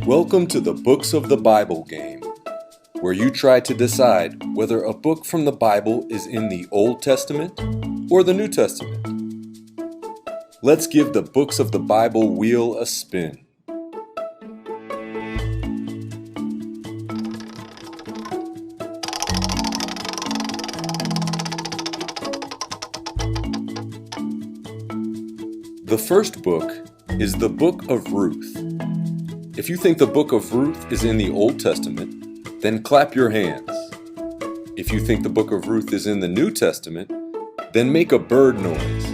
Welcome to the Books of the Bible game, where you try to decide whether a book from the Bible is in the Old Testament or the New Testament. Let's give the Books of the Bible wheel a spin. The first book is the Book of Ruth. If you think the Book of Ruth is in the Old Testament, then clap your hands. If you think the Book of Ruth is in the New Testament, then make a bird noise.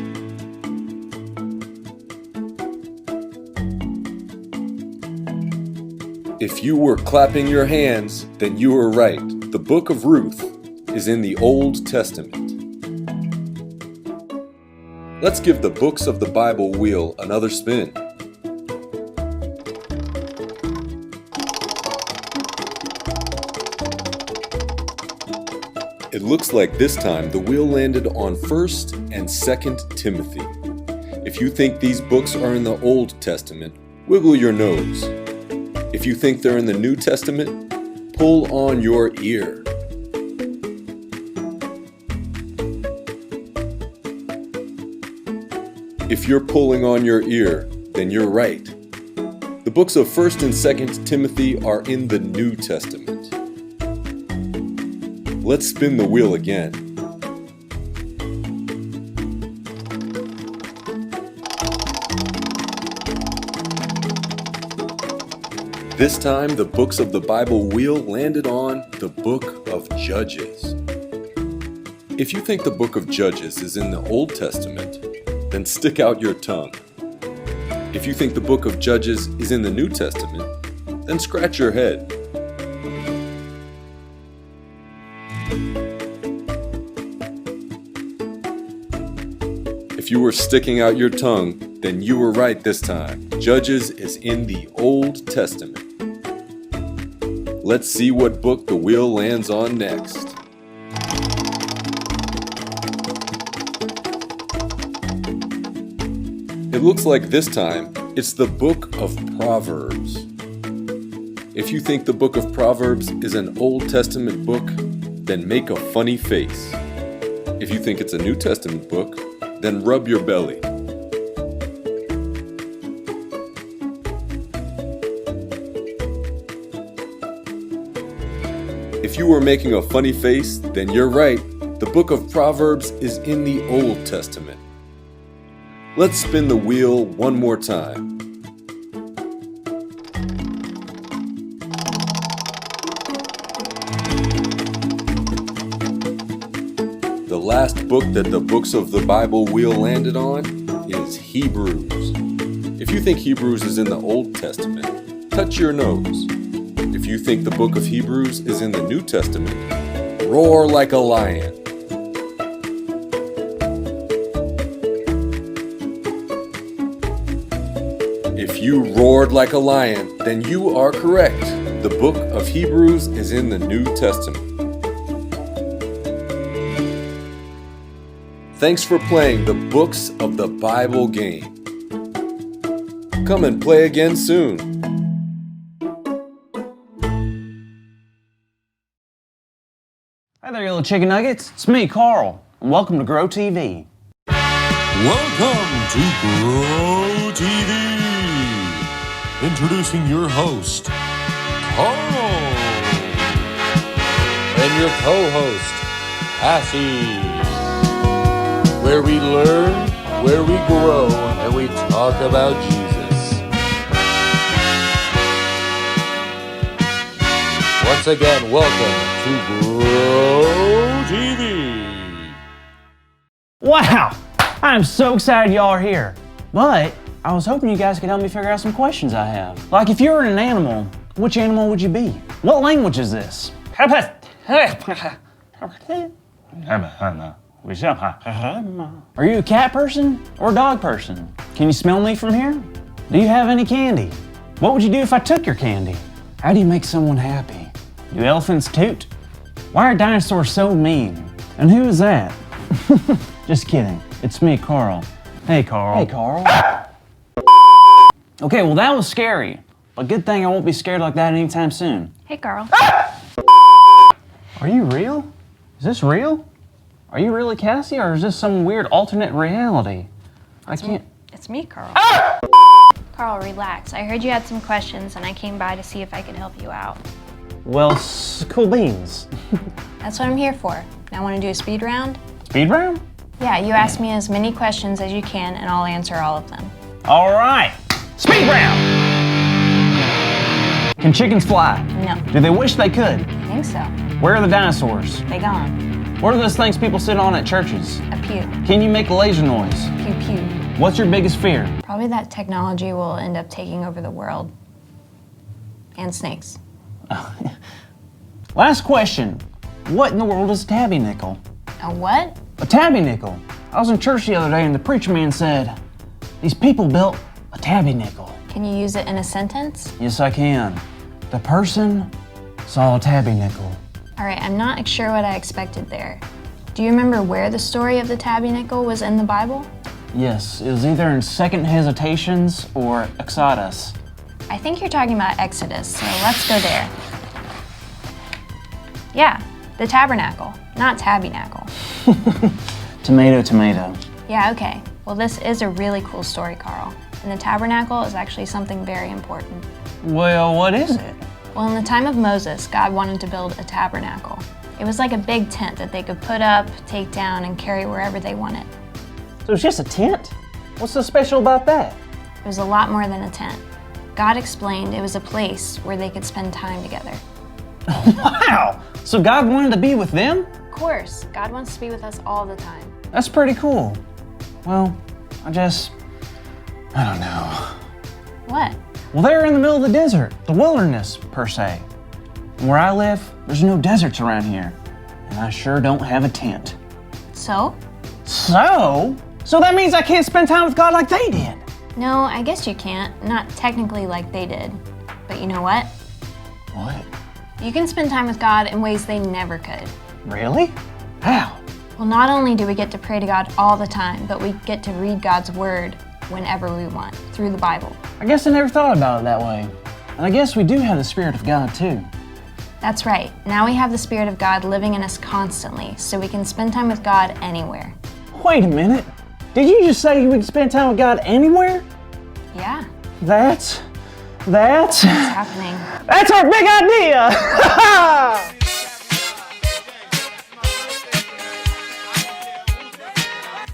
If you were clapping your hands, then you were right. The Book of Ruth is in the Old Testament. Let's give the Books of the Bible wheel another spin. It looks like this time the wheel landed on 1st and 2nd Timothy. If you think these books are in the Old Testament, wiggle your nose. If you think they're in the New Testament, pull on your ear. If you're pulling on your ear, then you're right. The books of 1st and 2nd Timothy are in the New Testament. Let's spin the wheel again. This time, the books of the Bible wheel landed on the Book of Judges. If you think the Book of Judges is in the Old Testament, then stick out your tongue. If you think the Book of Judges is in the New Testament, then scratch your head. If you were sticking out your tongue, then you were right this time. Judges is in the Old Testament. Let's see what book the wheel lands on next. It looks like this time it's the Book of Proverbs. If you think the Book of Proverbs is an Old Testament book, then make a funny face. If you think it's a New Testament book, then rub your belly. If you were making a funny face, then you're right. The Book of Proverbs is in the Old Testament. Let's spin the wheel one more time. The last book that the books of the Bible wheel landed on is Hebrews. If you think Hebrews is in the Old Testament, touch your nose. If you think the book of Hebrews is in the New Testament, roar like a lion. If you roared like a lion, then you are correct. The book of Hebrews is in the New Testament. Thanks for playing the Books of the Bible game. Come and play again soon. Hi there, you little chicken nuggets. It's me, Carl, and welcome to Grow TV. Welcome to Grow TV. Introducing your host, Carl. And your co-host, Cassie. Where we learn, where we grow, and we talk about Jesus. Once again, welcome to Grow TV. Wow! I'm so excited y'all are here. But I was hoping you guys could help me figure out some questions I have. Like, if you were an animal, which animal would you be? What language is this? Are you a cat person or a dog person? Can you smell me from here? Do you have any candy? What would you do if I took your candy? How do you make someone happy? Do elephants toot? Why are dinosaurs so mean? And who is that? Just kidding. It's me, Carl. Hey, Carl. Hey, Carl. Okay, well, that was scary. But good thing I won't be scared like that anytime soon. Hey, Carl. Are you real? Is this real? Are you really Cassie, or is this some weird alternate reality? I can't... It's me, Carl. Carl, relax. I heard you had some questions, and I came by to see if I could help you out. Well, cool beans. That's what I'm here for. Now, want to do a speed round? Speed round? Yeah, you ask me as many questions as you can, and I'll answer all of them. All right. Speed round! Can chickens fly? No. Do they wish they could? I think so. Where are the dinosaurs? They gone. What are those things people sit on at churches? A pew. Can you make a laser noise? Pew pew. What's your biggest fear? Probably that technology will end up taking over the world. And snakes. Last question. What in the world is a tabby nickel? A what? A tabby nickel. I was in church the other day and the preacher man said, these people built a tabby nickel. Can you use it in a sentence? Yes, I can. The person saw a tabby nickel. All right, I'm not sure what I expected there. Do you remember where the story of the tabby nickel was in the Bible? Yes, it was either in Second Hesitations or Exodus. I think you're talking about Exodus, so let's go there. Yeah, the tabernacle, not tabernacle. Tomato, tomato. Yeah, okay. Well, this is a really cool story, Carl. And the tabernacle is actually something very important. Well, what is it? Well, in the time of Moses, God wanted to build a tabernacle. It was like a big tent that they could put up, take down, and carry wherever they wanted. So it's just a tent? What's so special about that? It was a lot more than a tent. God explained it was a place where they could spend time together. Wow! So God wanted to be with them? Of course, God wants to be with us all the time. That's pretty cool. Well, I don't know. What? Well, they're in the middle of the desert, the wilderness, per se. And where I live, there's no deserts around here. And I sure don't have a tent. So? So that means I can't spend time with God like they did. No, I guess you can't. Not technically like they did. But you know what? What? You can spend time with God in ways they never could. Really? How? Well, not only do we get to pray to God all the time, but we get to read God's Word whenever we want, through the Bible. I guess I never thought about it that way. And I guess we do have the Spirit of God, too. That's right. Now we have the Spirit of God living in us constantly, so we can spend time with God anywhere. Wait a minute. Did you just say we can spend time with God anywhere? Yeah, That's it's happening. That's our big idea!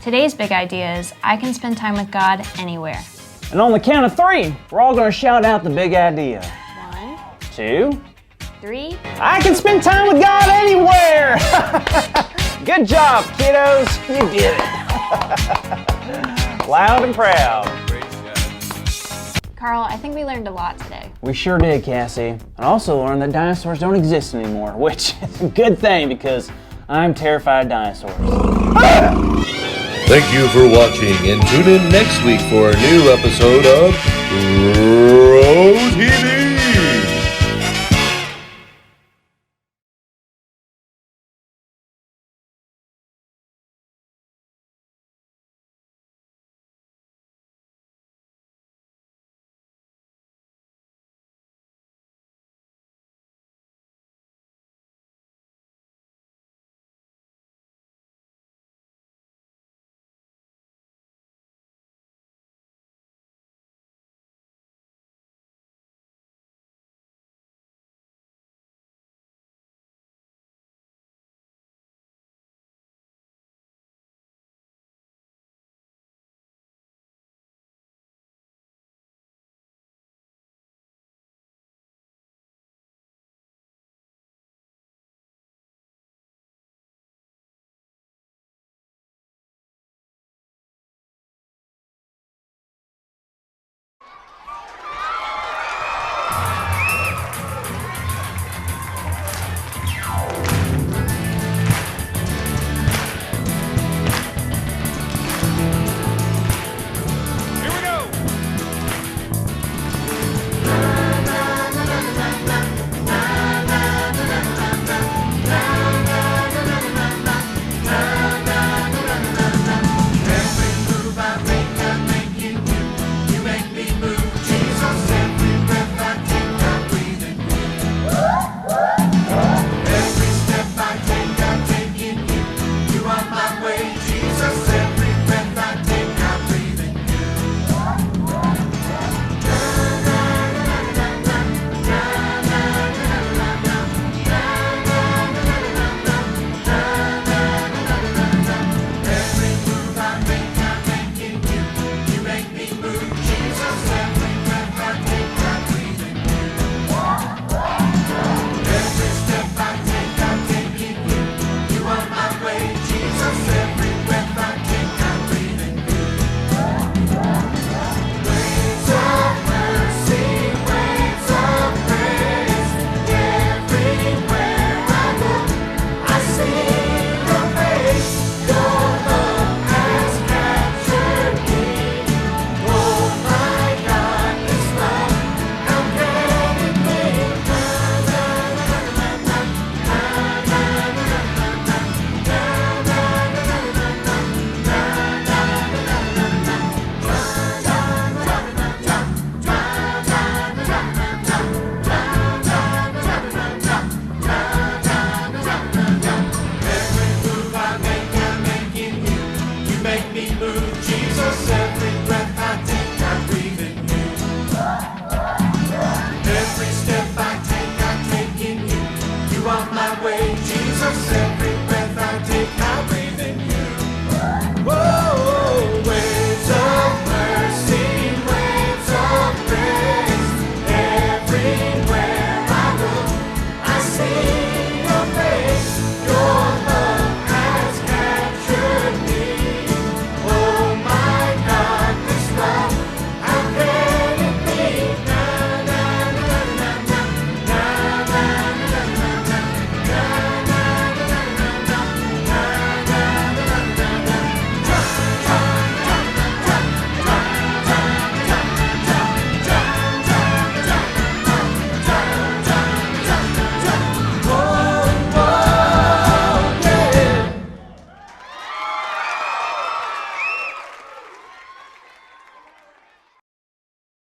Today's big idea is I can spend time with God anywhere. And on the count of 3, we're all gonna shout out the big idea. 1, 2, 3. I can spend time with God anywhere! Good job, kiddos. You did it. Loud and proud. Carl, I think we learned a lot today. We sure did, Cassie. And also learned that dinosaurs don't exist anymore, which is a good thing because I'm terrified of dinosaurs. Thank you for watching, and tune in next week for a new episode of Bro TV.